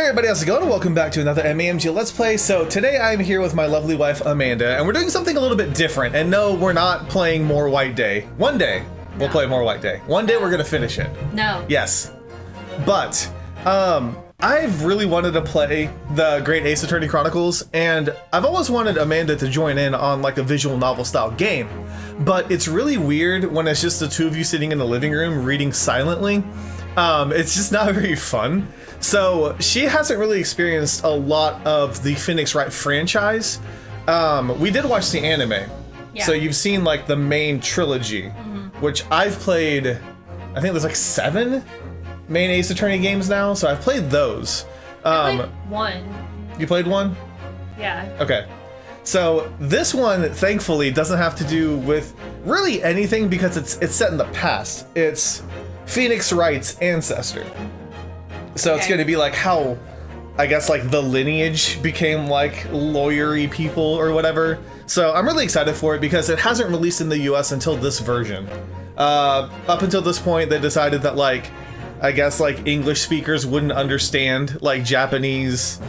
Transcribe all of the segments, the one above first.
Hey everybody, how's it going? Welcome back to another MAMG Let's Play. So today I'm here with my lovely wife Amanda, and we're doing something a little bit different. And no, we're not playing More White Day. One day we'll play More White Day. One day we're gonna finish it. No. Yes. But I've really wanted to play the Great Ace Attorney Chronicles, and I've always wanted Amanda to join in on like a visual novel style game. But it's really weird when it's just the two of you sitting in the living room reading silently. It's just not very fun. So she hasn't really experienced a lot of the Phoenix Wright franchise. We did watch the anime. Yeah. So you've seen like the main trilogy, which I've played, I think there's like 7 main Ace Attorney games now. So I've played those. I played one. You played one? Yeah. Okay. So this one, thankfully, doesn't have to do with really anything because it's set in the past. It's Phoenix Wright's ancestor. So it's going to be like how, I guess, like the lineage became like lawyery people or whatever. So I'm really excited for it because it hasn't released in the US until this version. Up until this point, they decided that like, I guess like English speakers wouldn't understand like Japanese.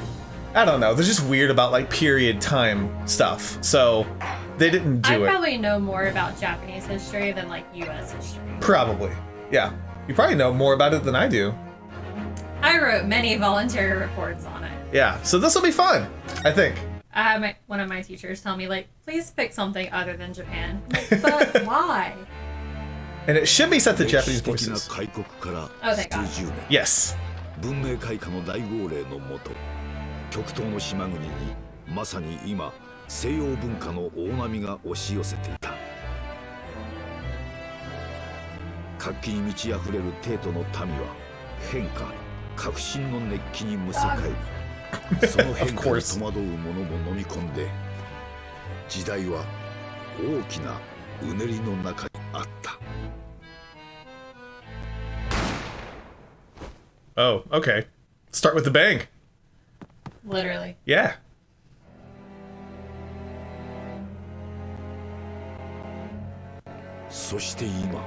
I don't know. They're just weird about like period time stuff. So they didn't do it. I probably know more about Japanese history than like US history. Probably. Yeah. You probably know more about it than I do. I wrote many voluntary reports on it. Yeah, so this will be fun, I think. I had one of my teachers tell me, like, please pick something other than Japan. But why? And it should be set to Japanese voices. Oh, thank God. Yes. 文明開化の大号令のもと、極東の島国にまさに今西洋文化の大波が押し寄せていた。活気に満ち溢れる帝都の民は変化、革新の熱気にむせ返り、その変化に戸惑う者も飲み込んで、時代は大きなうねりの中にあった。Oh, okay. Start with the bang. Literally. Yeah. So して今、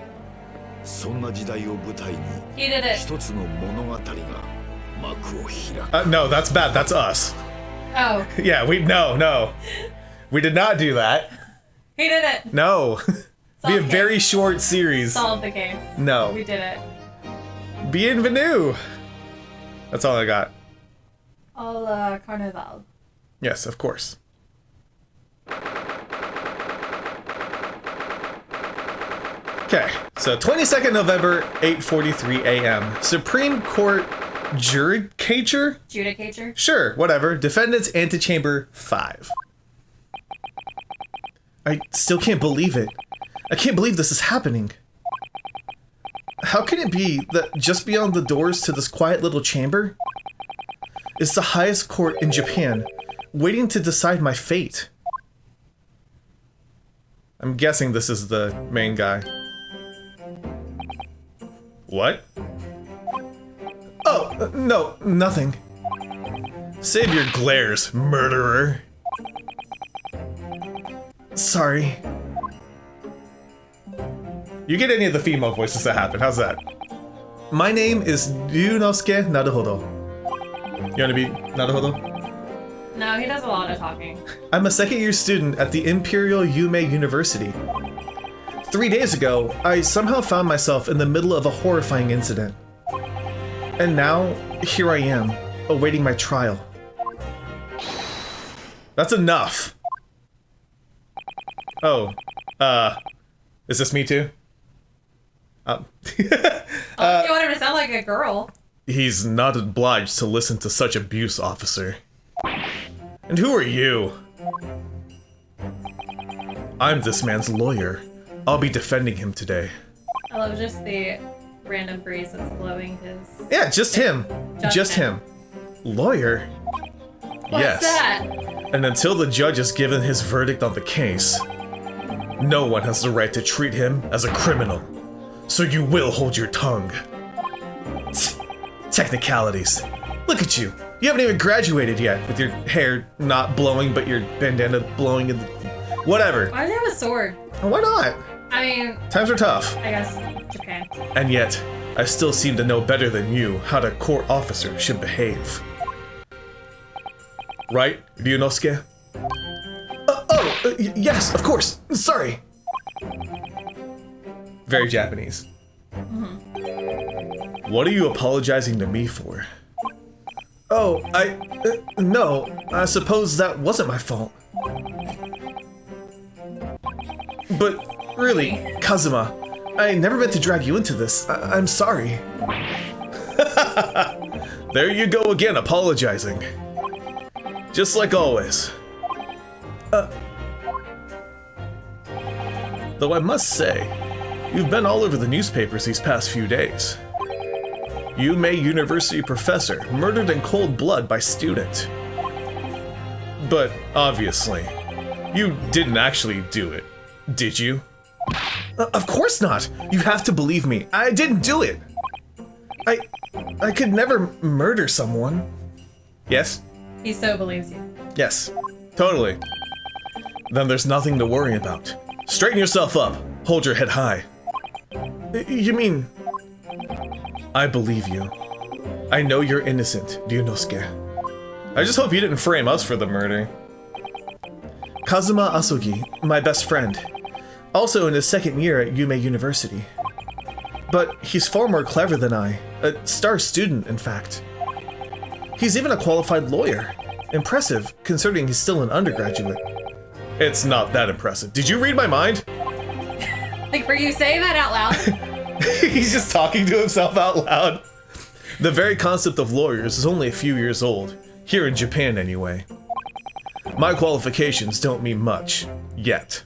そんな時代を舞台に一つの物語が幕を開く。No, that's bad. That's us. Oh. Yeah, no. We did not do that. He did it. No. Be a very short series. Solve the case. No. We did it. Bienvenue. That's all I got. Hola, Carnival. Yes, of course. Okay, so 22nd November, 8:43 a.m. Supreme Court Judicature? Judicature? Sure, whatever. Defendant's Antechamber 5. I still can't believe it. I can't believe this is happening. How can it be that just beyond the doors to this quiet little chamber is the highest court in Japan, waiting to decide my fate? I'm guessing this is the main guy. What? Oh, no, nothing. Save your glares, murderer. Sorry. You get any of the female voices that happen, how's that? My name is Ryonosuke Naruhodo. You wanna be Naruhodo? No, he does a lot of talking. I'm a second-year student at the Imperial Yume University. 3 days ago, I somehow found myself in the middle of a horrifying incident. And now, here I am, awaiting my trial. That's enough. Oh, is this me too? You want him to sound like a girl. He's not obliged to listen to such abuse, officer. And who are you? I'm this man's lawyer. I'll be defending him today. I love just the random breeze that's blowing his... Yeah, just him. Just him. Lawyer? What's yes. that? And until the judge has given his verdict on the case, no one has the right to treat him as a criminal. So you will hold your tongue. Technicalities. Look at you. You haven't even graduated yet with your hair not blowing, but your bandana blowing in the... Whatever. Why does he have a sword? Why not? I mean... Times are tough. I guess Japan. And yet, I still seem to know better than you how a court officer should behave. right, Ryonosuke? Yes, of course. Sorry. Very Japanese. What are you apologizing to me for? Oh, no, I suppose that wasn't my fault. But really, Kazuma, I never meant to drag you into this. I'm sorry. There you go again, apologizing. Just like always. Though I must say, you've been all over the newspapers these past few days. Yume University professor murdered in cold blood by student. But obviously, you didn't actually do it, did you? Of course not! You have to believe me. I didn't do it! I could never murder someone. Yes? He so believes you. Yes, totally. Then there's nothing to worry about. Straighten yourself up. Hold your head high. You mean... I believe you. I know you're innocent, Ryonosuke. I just hope you didn't frame us for the murder. Kazuma Asogi, my best friend. Also in his second year at Yume University. But he's far more clever than I. A star student, in fact. He's even a qualified lawyer. Impressive, considering he's still an undergraduate. It's not that impressive. Did you read my mind? Like, were you saying that out loud? He's just talking to himself out loud. The very concept of lawyers is only a few years old. Here in Japan, anyway. My qualifications don't mean much. Yet.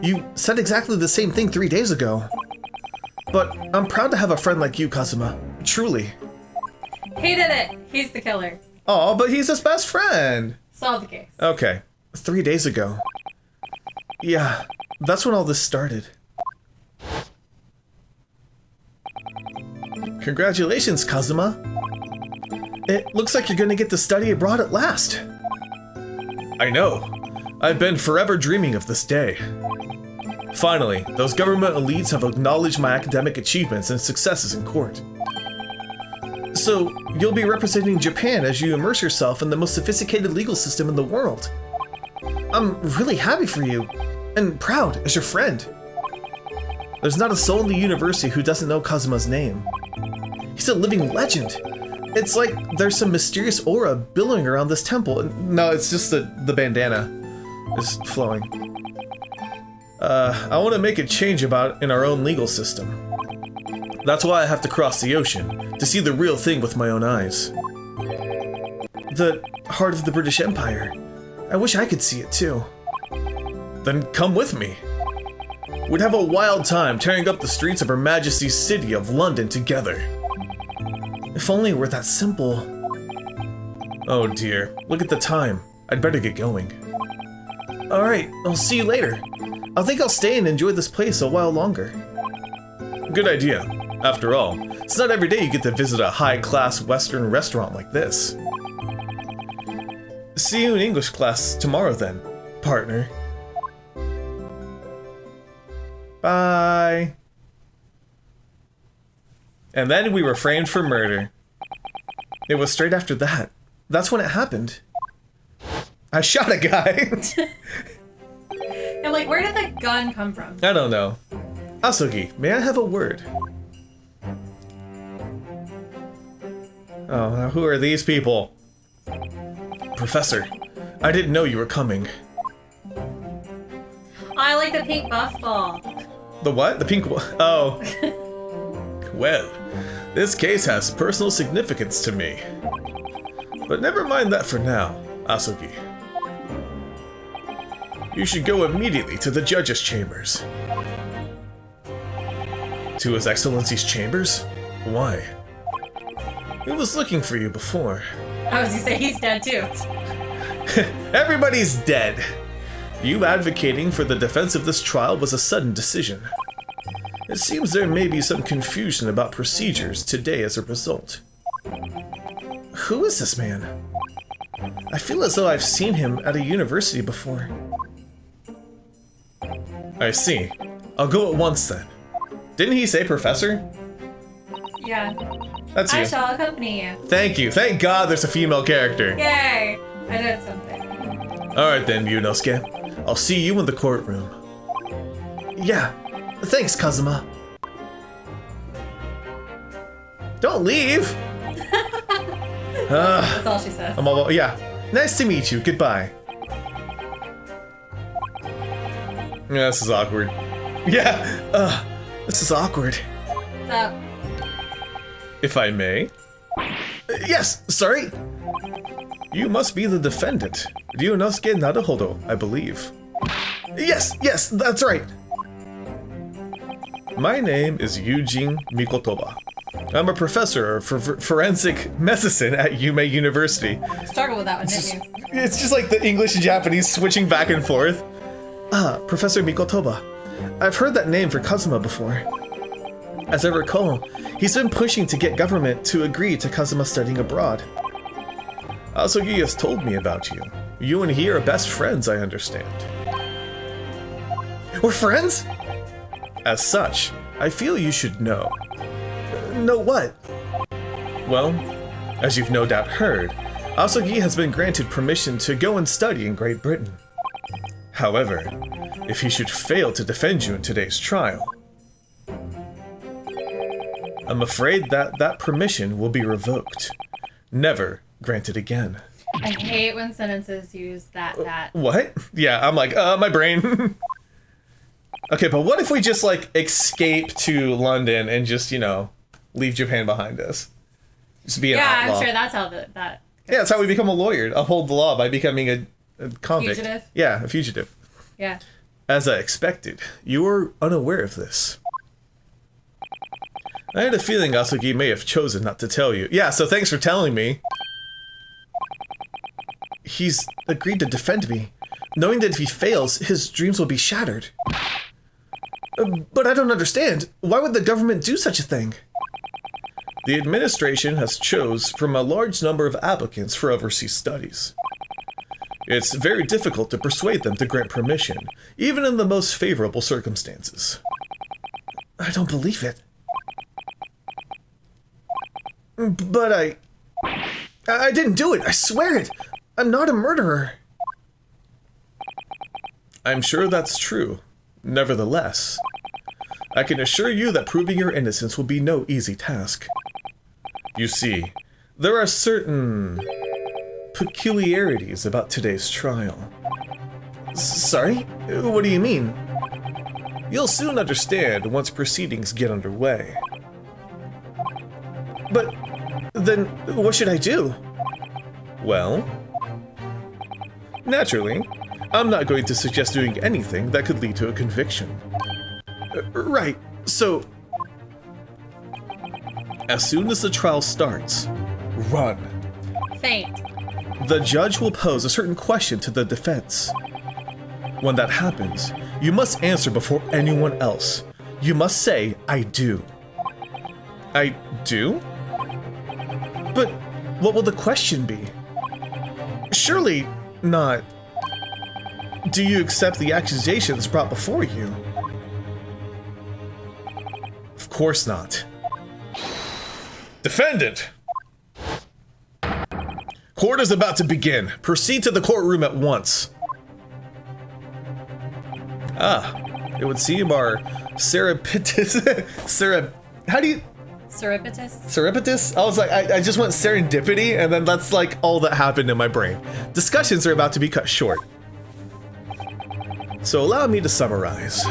You said exactly the same thing 3 days ago. But I'm proud to have a friend like you, Kazuma. Truly. He did it! He's the killer. Oh, but he's his best friend. Solve the case. Okay. 3 days ago. Yeah, that's when all this started. Congratulations, Kazuma. It looks like you're gonna get to study abroad at last. I know. I've been forever dreaming of this day. Finally, those government elites have acknowledged my academic achievements and successes in court. So, you'll be representing Japan as you immerse yourself in the most sophisticated legal system in the world. I'm really happy for you, and proud as your friend. There's not a soul in the university who doesn't know Kazuma's name. He's a living legend. It's like there's some mysterious aura billowing around this temple. No, it's just the bandana is flowing. I want to make a change about it in our own legal system. That's why I have to cross the ocean, to see the real thing with my own eyes. The heart of the British Empire. I wish I could see it too. Then come with me. We'd have a wild time tearing up the streets of Her Majesty's city of London together. If only it were that simple. Oh dear, look at the time. I'd better get going. Alright, I'll see you later. I think I'll stay and enjoy this place a while longer. Good idea. After all, it's not every day you get to visit a high-class Western restaurant like this. See you in English class tomorrow then, partner. Bye. And then we were framed for murder. It was straight after that. That's when it happened. I shot a guy. And like, where did that gun come from? I don't know. Asogi, may I have a word? Oh, now who are these people? Professor, I didn't know you were coming. I like the pink buff ball. The what? The pink oh. Well, this case has personal significance to me. But never mind that for now, Asogi. You should go immediately to the judge's chambers. To His Excellency's chambers? Why? He was looking for you before. I was gonna say, he's dead too. Everybody's dead. You advocating for the defense of this trial was a sudden decision. It seems there may be some confusion about procedures today as a result. Who is this man? I feel as though I've seen him at a university before. I see. I'll go at once then. Didn't he say professor? Yeah. That's you. I shall accompany you. Thank you. Thank God there's a female character. Yay! I did something. Alright then, Ryonosuke. I'll see you in the courtroom. Yeah. Thanks, Kazuma. Don't leave! That's all she says. I'm all, yeah. Nice to meet you. Goodbye. Yeah, this is awkward. Yeah. This is awkward. What's up? If I may. Yes, sorry. You must be the defendant, Ryonosuke Naruhodo, I believe. Yes, that's right. My name is Eugene Mikotoba. I'm a professor of forensic medicine at Yume University. Struggle with that one, didn't you? It's just like the English and Japanese switching back and forth. Professor Mikotoba. I've heard that name for Kazuma before. As I recall, he's been pushing to get government to agree to Kazuma studying abroad. Asogi has told me about you. You and he are best friends, I understand. We're friends? As such, I feel you should know. Know what? Well, as you've no doubt heard, Asogi has been granted permission to go and study in Great Britain. However, if he should fail to defend you in today's trial, I'm afraid that permission will be revoked. Never granted again. I hate when sentences use that. What? Yeah, I'm like, my brain. Okay, but what if we just, like, escape to London and just, leave Japan behind us? Just be an outlaw. I'm sure that's how that goes. Yeah, that's how we become a lawyer. Uphold the law by becoming a convict. Fugitive? Yeah, a fugitive. Yeah. As I expected, you were unaware of this. I had a feeling Asogi may have chosen not to tell you. Yeah, so thanks for telling me. He's agreed to defend me, knowing that if he fails, his dreams will be shattered. But I don't understand. Why would the government do such a thing? The administration has chose from a large number of applicants for overseas studies. It's very difficult to persuade them to grant permission, even in the most favorable circumstances. I don't believe it. But I didn't do it, I swear it! I'm not a murderer! I'm sure that's true. Nevertheless, I can assure you that proving your innocence will be no easy task. You see, there are certain peculiarities about today's trial. Sorry? What do you mean? You'll soon understand once proceedings get underway. But then, what should I do? Well, naturally, I'm not going to suggest doing anything that could lead to a conviction. Right, so as soon as the trial starts, run. Faint. The judge will pose a certain question to the defense. When that happens, you must answer before anyone else. You must say, I do. I do? But what will the question be? Surely not, do you accept the accusations brought before you? Of course not. Defendant! Court is about to begin. Proceed to the courtroom at once. It would seem our surreptitious... how do you... Surreptitious? Surreptitious? I was like, I just went serendipity, and then that's like all that happened in my brain. Discussions are about to be cut short. So allow me to summarize.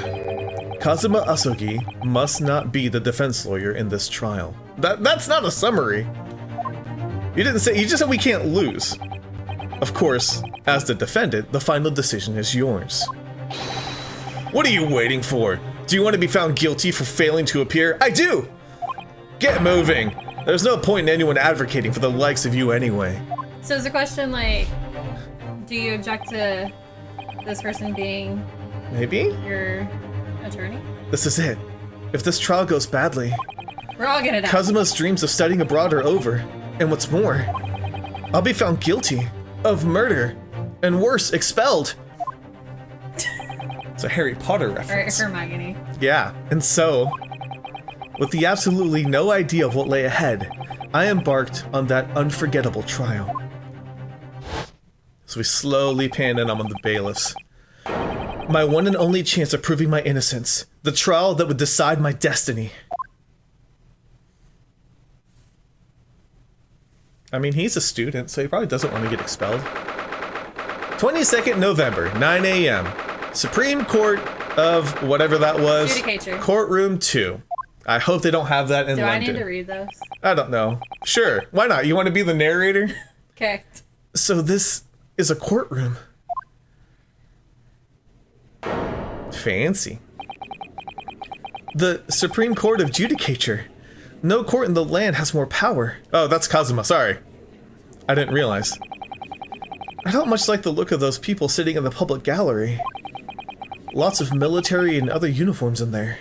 Kazuma Asogi must not be the defense lawyer in this trial. That's not a summary. You didn't say, you just said we can't lose. Of course, as the defendant, the final decision is yours. What are you waiting for? Do you want to be found guilty for failing to appear? I do! Get moving! There's no point in anyone advocating for the likes of you anyway. So is the question like, do you object to this person being Maybe? your attorney? This is it. If this trial goes badly, We're all gonna die. Kazuma's dreams of studying abroad are over. And what's more, I'll be found guilty of murder, and worse, expelled. It's a Harry Potter reference. Or Hermione. Yeah, and so, with the absolutely no idea of what lay ahead, I embarked on that unforgettable trial. So we slowly pan in on the bailiffs. My one and only chance of proving my innocence. The trial that would decide my destiny. I mean, he's a student, so he probably doesn't want to get expelled. 22nd November, 9 a.m. Supreme Court of whatever that was. Judicature. Courtroom 2. I hope they don't have that in London. Do I need to read those? I don't know. Sure, why not? You want to be the narrator? Okay. So this is a courtroom. Fancy. The Supreme Court of Judicature. No court in the land has more power. Oh, that's Kazuma, sorry. I didn't realize. I don't much like the look of those people sitting in the public gallery. Lots of military and other uniforms in there.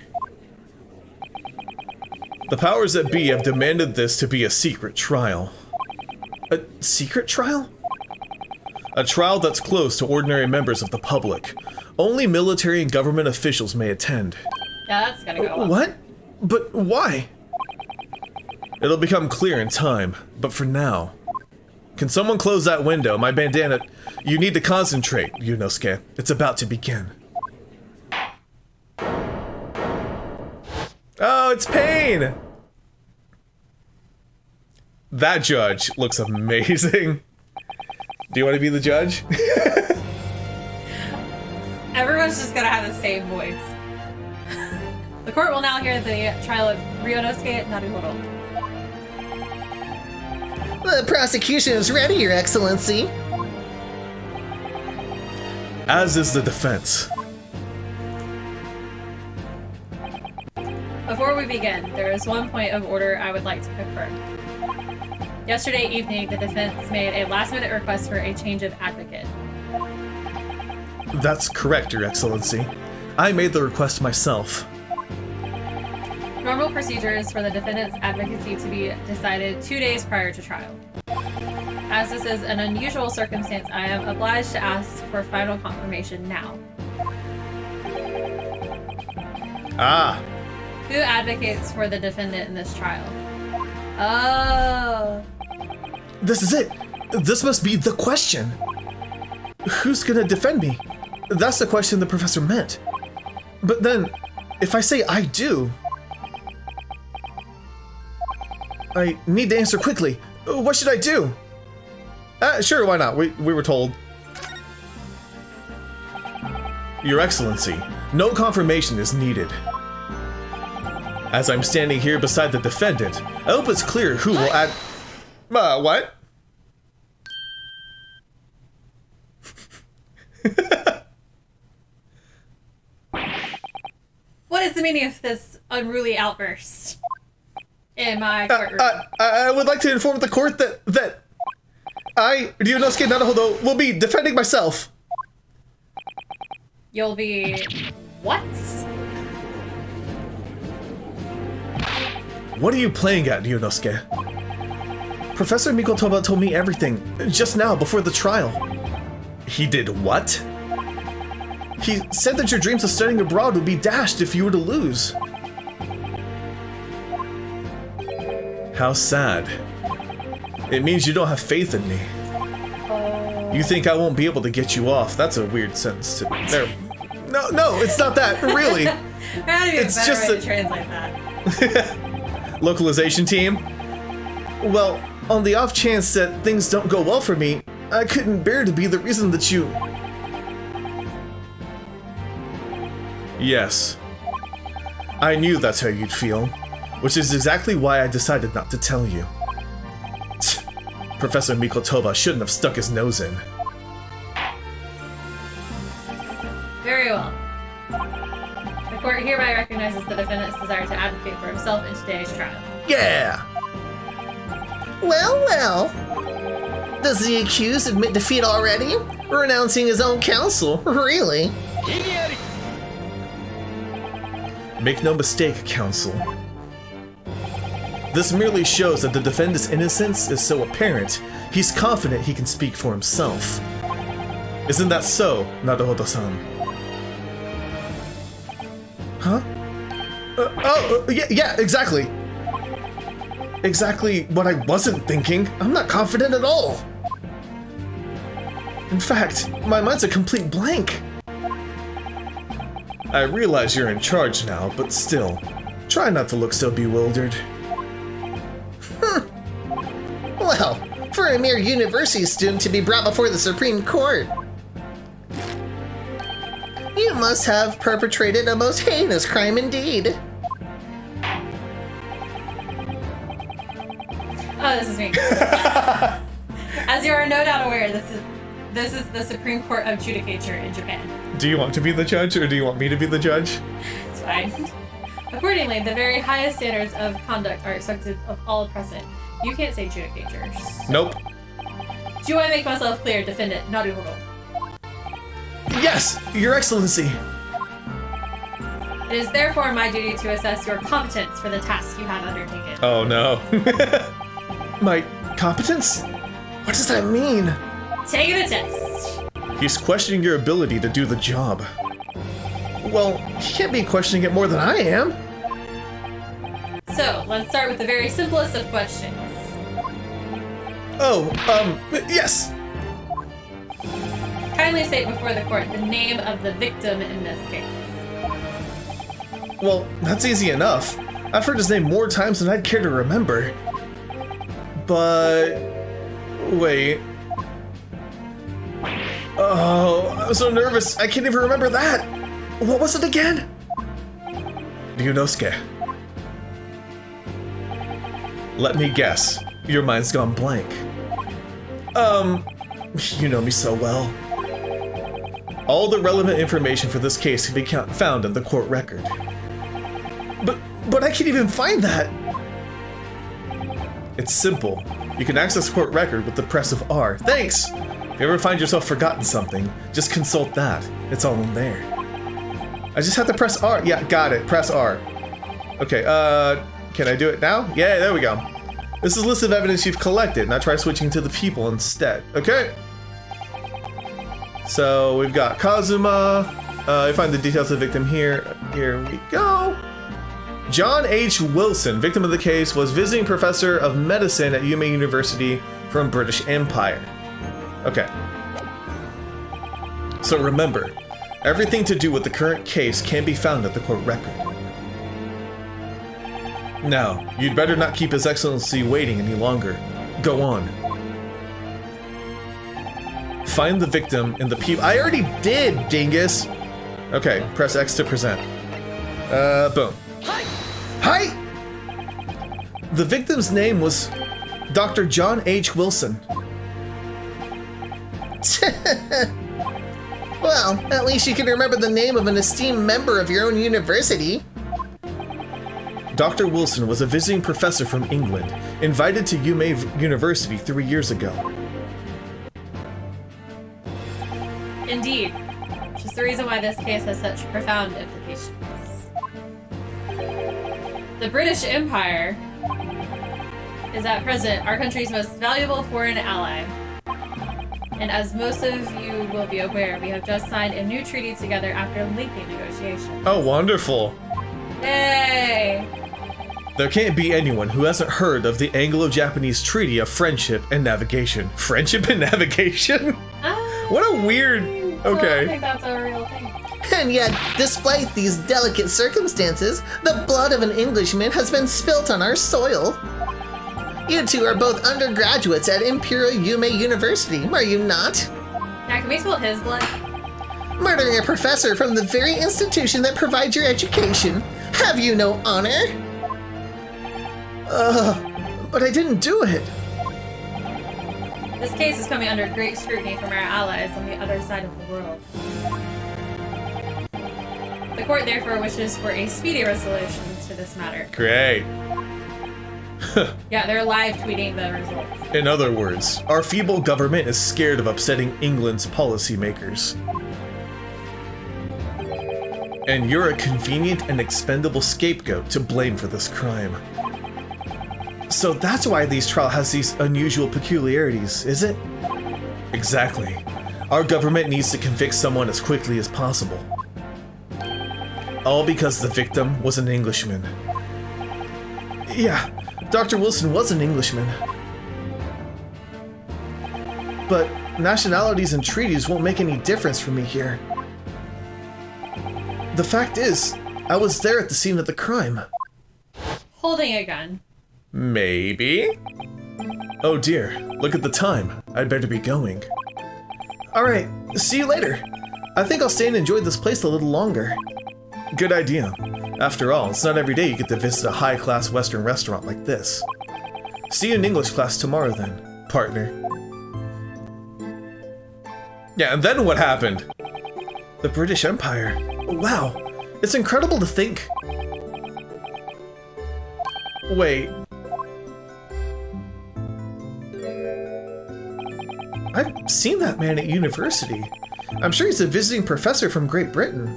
The powers that be have demanded this to be a secret trial. A secret trial? A trial that's closed to ordinary members of the public. Only military and government officials may attend. Yeah, that's gonna go well. What? But why? It'll become clear in time, but for now. Can someone close that window? My bandana... You need to concentrate, Ryonosuke. It's about to begin. Oh, it's Pain! That judge looks amazing. Do you want to be the judge? Everyone's just gonna have the same voice. The court will now hear the trial of Ryonosuke Naruhodo. The prosecution is ready, Your Excellency. As is the defense. Before we begin, there is one point of order I would like to confirm. Yesterday evening, the defense made a last-minute request for a change of advocate. That's correct, Your Excellency. I made the request myself. Normal procedure is for the defendant's advocacy to be decided 2 days prior to trial. As this is an unusual circumstance, I am obliged to ask for final confirmation now. Ah. Who advocates for the defendant in this trial? Oh. This is it. This must be the question. Who's gonna defend me? That's the question the professor meant. But then, if I say I do... I need to answer quickly. What should I do? Sure, why not? We were told. Your Excellency, no confirmation is needed. As I'm standing here beside the defendant, I hope it's clear who will add... what? What is the meaning of this unruly outburst in my courtroom? I would like to inform the court that I, Ryonosuke Naruhodo, will be defending myself. You'll be... what? What are you playing at, Ryonosuke? Professor Mikotoba told me everything, just now, before the trial. He did what? He said that your dreams of studying abroad would be dashed if you were to lose. How sad. It means you don't have faith in me. You think I won't be able to get you off. That's a weird sentence to... There. No, it's not that, really. It's just way to translate that. Localization team? Well, on the off chance that things don't go well for me, I couldn't bear to be the reason that you... Yes. I knew that's how you'd feel, which is exactly why I decided not to tell you. Professor Mikotoba shouldn't have stuck his nose in. Very well. The court hereby recognizes the defendant's desire to advocate for himself in today's trial. Yeah! Well. Does the accused admit defeat already? Renouncing his own counsel? Really? Make no mistake, counsel. This merely shows that the defendant's innocence is so apparent, he's confident he can speak for himself. Isn't that so, Naruhodo-san? Huh? Yeah, exactly. exactly what I wasn't thinking. I'm not confident at all. In fact, my mind's a complete blank. I realize you're in charge now, but still, try not to look so bewildered. Well, for a mere university student to be brought before the Supreme Court, you must have perpetrated a most heinous crime indeed. Oh, this is me. As you are no doubt aware, this is the Supreme Court of Judicature in Japan. Do you want to be the judge, or do you want me to be the judge? It's fine. Accordingly, the very highest standards of conduct are expected of all present. You can't say judicatures. Nope. Do I make myself clear, defendant Naruhodo? Yes, Your Excellency. It is therefore my duty to assess your competence for the task you have undertaken. Oh no. My competence? What does that mean? Take the test. He's questioning your ability to do the job. Well, he can't be questioning it more than I am. So, let's start with the very simplest of questions. Oh, yes. Kindly state before the court the name of the victim in this case. Well, that's easy enough. I've heard his name more times than I'd care to remember. But... wait. Oh, I'm so nervous. I can't even remember that. What was it again? Ryonosuke. Let me guess. Your mind's gone blank. You know me so well. All the relevant information for this case can be found in the court record. But I can't even find that! It's simple. You can access court record with the press of R. Thanks! If you ever find yourself forgotten something, just consult that. It's all in there. I just have to press R. Yeah, got it. Press R. Okay, can I do it now? Yeah, there we go. This is a list of evidence you've collected. Now try switching to the people instead. Okay. So we've got Kazuma. You find the details of the victim here. Here we go. John H. Wilson, victim of the case, was visiting professor of medicine at Yume University from British Empire. Okay. So remember, everything to do with the current case can be found at the court record. Now, you'd better not keep His Excellency waiting any longer. Go on. Find the victim in the people. I already did, dingus! Okay, press X to present. Boom. Hi! The victim's name was Dr. John H. Wilson. Well, at least you can remember the name of an esteemed member of your own university. Dr. Wilson was a visiting professor from England, invited to Yume University 3 years ago. Indeed, which is the reason why this case has such profound implications. The British Empire is at present our country's most valuable foreign ally. And as most of you will be aware, we have just signed a new treaty together after lengthy negotiations. Oh, wonderful. Yay! There can't be anyone who hasn't heard of the Anglo-Japanese Treaty of Friendship and Navigation. Friendship and Navigation? What a weird... Okay. I think that's a real thing. And yet, despite these delicate circumstances, the blood of an Englishman has been spilt on our soil. You two are both undergraduates at Imperial Yume University, are you not? Now, can we spill his blood? Murdering a professor from the very institution that provides your education. Have you no honor? But I didn't do it. This case is coming under great scrutiny from our allies on the other side of the world. The court therefore wishes for a speedy resolution to this matter. Great. Yeah, they're live tweeting the results. In other words, our feeble government is scared of upsetting England's policymakers. And you're a convenient and expendable scapegoat to blame for this crime. So that's why this trial has these unusual peculiarities, is it? Exactly. Our government needs to convict someone as quickly as possible. All because the victim was an Englishman. Yeah, Dr. Wilson was an Englishman. But nationalities and treaties won't make any difference for me here. The fact is, I was there at the scene of the crime. Holding a gun. Maybe? Oh dear, look at the time. I'd better be going. Alright, see you later. I think I'll stay and enjoy this place a little longer. Good idea. After all, it's not every day you get to visit a high-class Western restaurant like this. See you in English class tomorrow then, partner. Yeah, and then what happened? The British Empire. Wow, it's incredible to think. Wait. I've seen that man at university. I'm sure he's a visiting professor from Great Britain.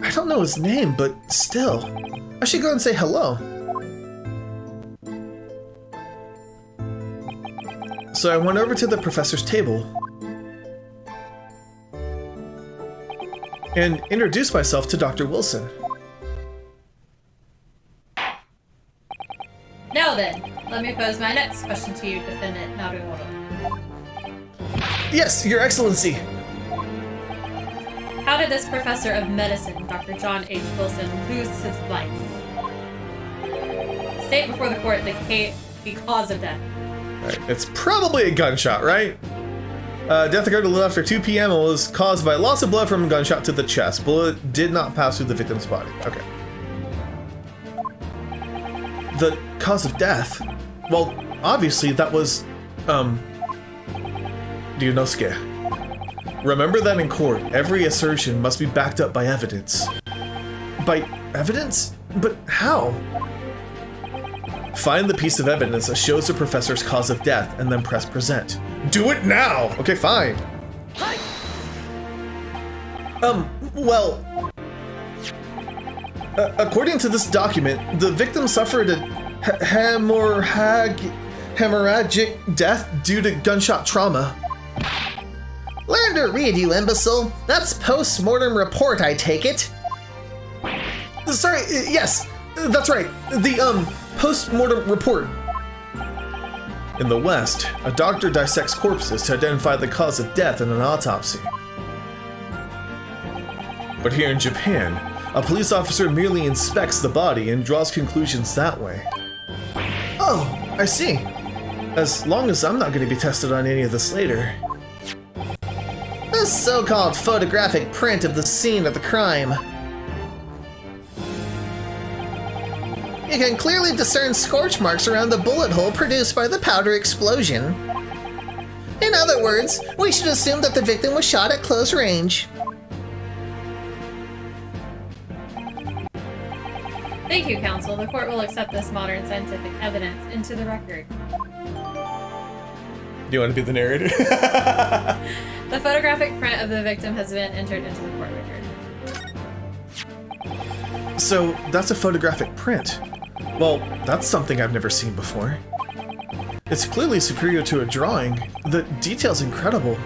I don't know his name, but still. I should go and say hello. So I went over to the professor's table and introduced myself to Dr. Wilson. Now then, let me pose my next question to you, Defendant Naruhodo. Yes, Your Excellency. How did this professor of medicine, Dr. John H. Wilson, lose his life? State before the court the cause of death. Right, it's probably a gunshot, right? Death occurred a little after 2 p.m. and was caused by loss of blood from a gunshot to the chest. Bullet did not pass through the victim's body. Okay. The cause of death? Well, obviously that was, Ryonosuke. Remember that in court, every assertion must be backed up by evidence. By evidence? But how? Find the piece of evidence that shows the professor's cause of death and then press present. Do it now! Okay, fine. Well... according to this document, the victim suffered a hemorrhagic death due to gunshot trauma. Learn to read, you imbecile. That's post-mortem report, I take it. Sorry, yes, that's right. The, post-mortem report. In the West, a doctor dissects corpses to identify the cause of death in an autopsy. But here in Japan, a police officer merely inspects the body and draws conclusions that way. Oh, I see. As long as I'm not going to be tested on any of this later. This so-called photographic print of the scene of the crime. You can clearly discern scorch marks around the bullet hole produced by the powder explosion. In other words, we should assume that the victim was shot at close range. Thank you, counsel. The court will accept this modern scientific evidence into the record. Do you want to be the narrator? The photographic print of the victim has been entered into the court record. So, that's a photographic print. Well, that's something I've never seen before. It's clearly superior to a drawing. The detail's incredible.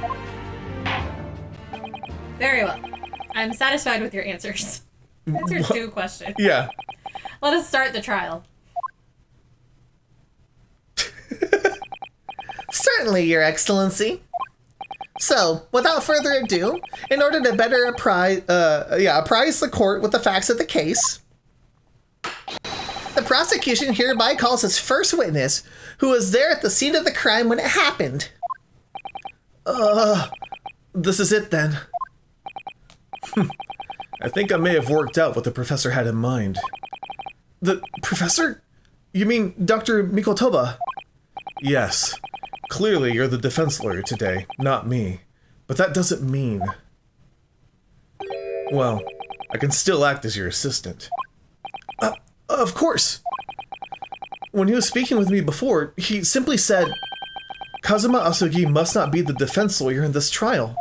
Very well. I'm satisfied with your answers. Answers to questions. Yeah. Let us start the trial. Certainly, Your Excellency. So, without further ado, in order to better apprise the court with the facts of the case, the prosecution hereby calls its first witness, who was there at the scene of the crime when it happened. This is it then. I think I may have worked out what the professor had in mind. The professor? You mean Dr. Mikotoba? Yes. Clearly, you're the defense lawyer today, not me. But that doesn't mean... Well, I can still act as your assistant. Of course! When he was speaking with me before, he simply said, Kazuma Asugi must not be the defense lawyer in this trial.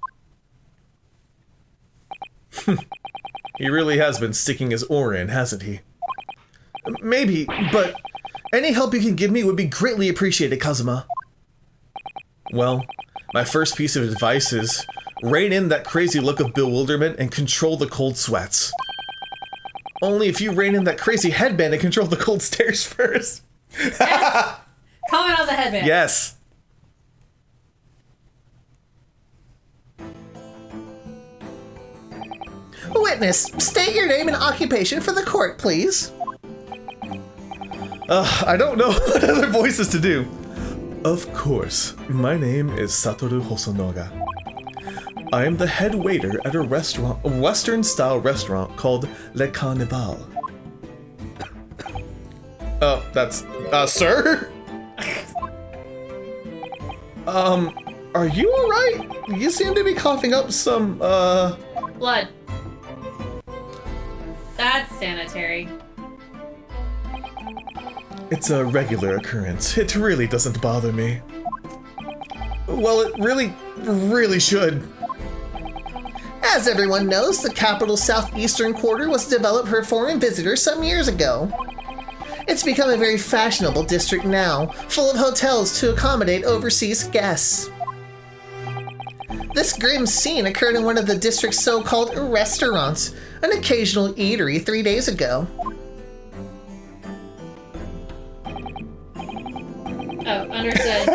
He really has been sticking his oar in, hasn't he? Maybe, but any help you can give me would be greatly appreciated, Kazuma. Well, my first piece of advice is rein in that crazy look of bewilderment and control the cold sweats. Only if you rein in that crazy headband and control the cold stares first. Yes. Comment on the headband. Yes. Witness, state your name and occupation for the court, please. I don't know what other voices to do. Of course, my name is Satoru Hosonoga. I am the head waiter at a Western-style restaurant called Le Carnival. Oh, that's... sir? Are you alright? You seem to be coughing up some, Blood. That's sanitary. It's a regular occurrence. It really doesn't bother me. Well, it really should. As everyone knows, the capital's southeastern quarter was developed for foreign visitors some years ago. It's become a very fashionable district now, full of hotels to accommodate overseas guests. This grim scene occurred in one of the district's so-called restaurants, an occasional eatery 3 days ago. Oh, understood.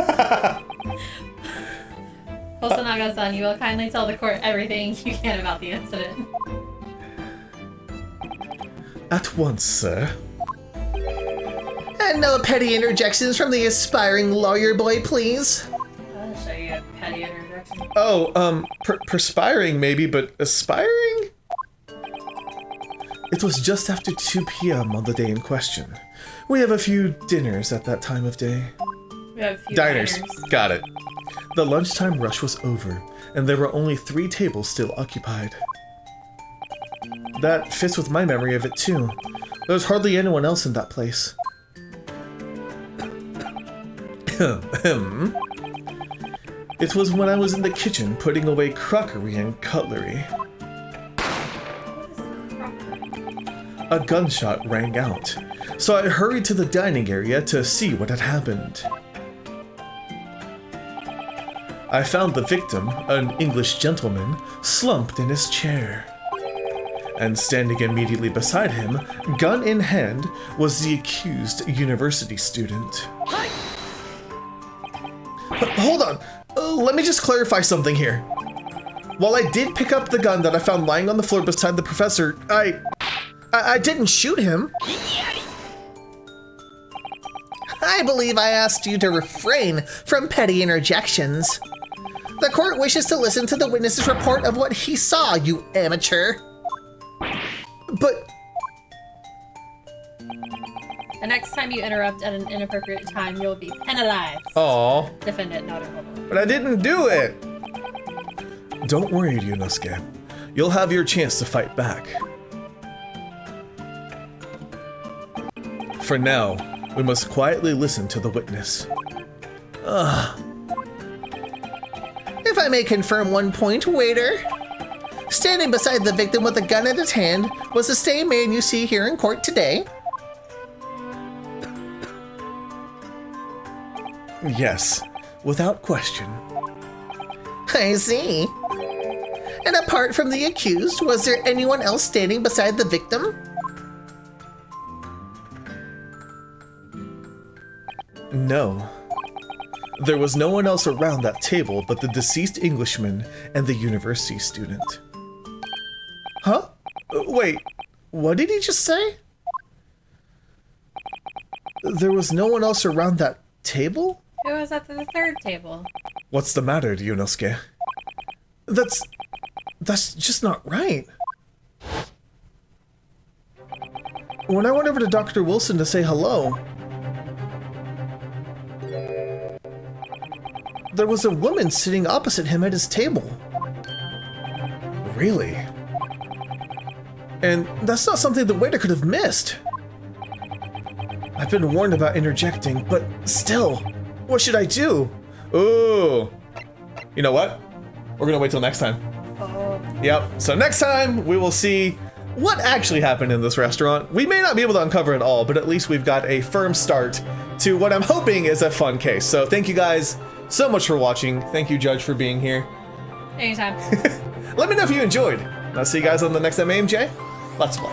Hosonaga-san, you will kindly tell the court everything you can about the incident. At once, sir. And no petty interjections from the aspiring lawyer boy, please. I'll show you a petty interjection. Oh, perspiring maybe, but aspiring? It was just after 2 p.m. on the day in question. We have a few dinners at that time of day. We have a few Diners. Got it. The lunchtime rush was over, and there were only 3 tables still occupied. That fits with my memory of it too. There was hardly anyone else in that place. It was when I was in the kitchen putting away crockery and cutlery. A gunshot rang out, so I hurried to the dining area to see what had happened. I found the victim, an English gentleman, slumped in his chair. And standing immediately beside him, gun in hand, was the accused university student. Hold on, let me just clarify something here. While I did pick up the gun that I found lying on the floor beside the professor, I didn't shoot him. I believe I asked you to refrain from petty interjections. The court wishes to listen to the witness's report of what he saw, you amateur. But... The next time you interrupt at an inappropriate time, you'll be penalized. Aw. Defendant noted. But I didn't do it! Don't worry, Ryonosuke. You'll have your chance to fight back. For now, we must quietly listen to the witness. If I may confirm one point, waiter. Standing beside the victim with a gun in his hand was the same man you see here in court today. Yes, without question. I see. And apart from the accused, was there anyone else standing beside the victim? No. There was no one else around that table but the deceased Englishman and the university student. Huh? Wait, what did he just say? There was no one else around that table? Who was at the third table? What's the matter, Ryonosuke? That's just not right. When I went over to Dr. Wilson to say hello, there was a woman sitting opposite him at his table. Really? And that's not something the waiter could have missed. I've been warned about interjecting, but still, what should I do? Ooh. You know what? We're gonna wait till next time. Oh. Yep, so next time we will see what actually happened in this restaurant. We may not be able to uncover it all, but at least we've got a firm start to what I'm hoping is a fun case. So thank you guys so much for watching. Thank you, Judge, for being here. Anytime. Let me know if you enjoyed. I'll see you guys on the next MAMJ. Let's play.